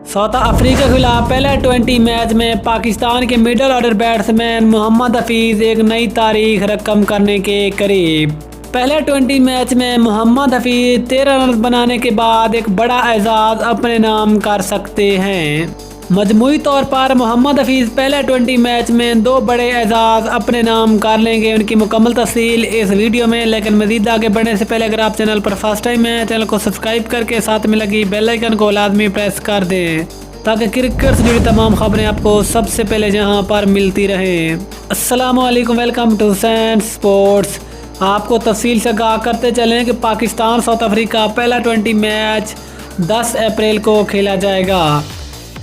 South Africa के खिलाफ पहले 20 मैच में पाकिस्तान के middle order batsman Mohammad Hafeez एक नई तारीख रकम करने के करीब। पहले 20 मैच में मोहम्मद हफीज 13 रन बनाने के बाद एक बड़ा एजाज अपने नाम कर सकते हैं। मजमूई तौर पर मोहम्मद हफीज पहले 20 मैच में 2 बड़े एजाज अपने नाम कर लेंगे। उनकी मुकम्मल तफसील इस वीडियो में, लेकिन मजीद आगे बढ़ने से पहले अगर आप चैनल पर फर्स्ट टाइम हैं, चैनल को सब्सक्राइब करके साथ में लगी बेल आइकन को लाजमी प्रेस कर दें ताकि क्रिकेट से जुड़ी तमाम खबरें आपको सबसे पहले जहां पर मिलती रहें। अस्सलामु अलैकुम, वेलकम टू सैन स्पोर्ट्स। आपको तफसील से आगाह करते चलें कि पाकिस्तान साउथ अफ्रीका पहला 20 मैच 10 अप्रैल को खेला जाएगा,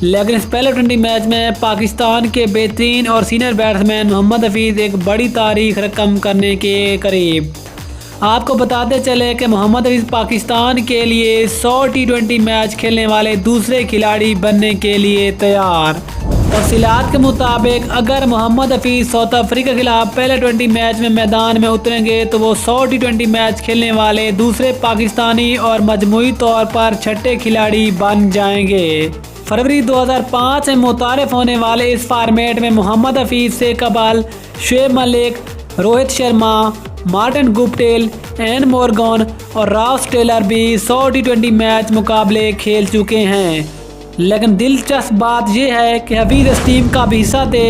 लेकिन इस पहले 20 मैच में पाकिस्तान के बेहतरीन और सीनियर बैट्समैन मोहम्मद हफीज एक बड़ी तारीख रकम करने के करीब। आपको बताते चले कि मोहम्मद हफीज पाकिस्तान के लिए 100 T20 मैच खेलने वाले दूसरे खिलाड़ी बनने के लिए तैयार। तफसीलात के मुताबिक अगर मोहम्मद हफीज साउथ अफ्रीका के खिलाफ पहले 20 मैच में मैदान में उतरेंगे तो वो 100 T20 मैच खेलने वाले दूसरे पाकिस्तानी और मजमूई तौर पर छठे खिलाड़ी बन जाएंगे। फरवरी 2005 में मुतारिफ होने वाले इस फॉर्मेट में मोहम्मद हफीज से कबल Shoaib Malik, Rohit Sharma, Martin Guptill, Eoin Morgan और रॉस टेलर भी 100 T20 मैच मुकाबले खेल चुके हैं। लेकिन दिलचस्प बात यह है कि हफीज इस टीम का भी हिस्सा थे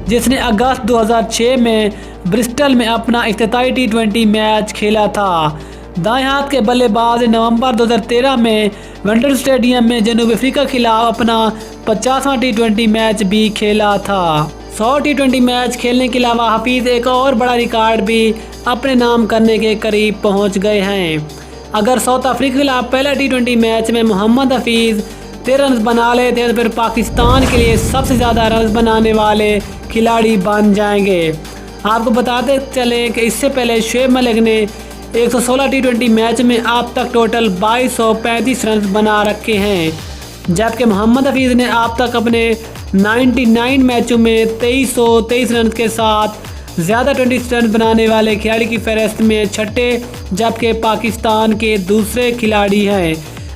जिसने अगस्त 2006 में ब्रिस्टल में अपना इफ्तिताई T20 मैच खेला था। दाएं हाथ के बल्लेबाज ने नवंबर 2013 में वेंडर स्टेडियम में जनूबी अफ्रीका के खिलाफ अपना 50वां T20 मैच भी खेला था। 100 T20 मैच खेलने के अलावा हफीज एक और बड़ा रिकॉर्ड भी अपने नाम करने के करीब पहुंच गए हैं। अगर साउथ अफ्रीका के खिलाफ पहला T20 मैच में मोहम्मद हफीज 13 रन बना लेते हैं तो फिर पाकिस्तान के लिए सबसे ज़्यादा रन बनाने वाले खिलाड़ी बन जाएंगे। आपको बताते चलें कि इससे पहले शुएब मलिक ने 116 T20 मैच में अब तक टोटल 2235 रन बना रखे हैं, जबकि मोहम्मद हफीज ने अब तक अपने 99 मैचों में 2323 रन के साथ ज़्यादा 20 रन बनाने वाले खिलाड़ी की फहरिस्त में छठे, जबकि पाकिस्तान के दूसरे खिलाड़ी हैं।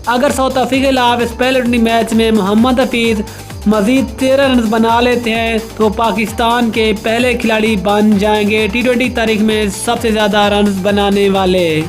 अगर साउथ अफ्रीका के खिलाफ इस पहले 20 मैच में मोहम्मद हफीज मज़ीद 13 रन बना लेते हैं तो पाकिस्तान के पहले खिलाड़ी बन जाएंगे T20 तारीख में सबसे ज़्यादा रन बनाने वाले।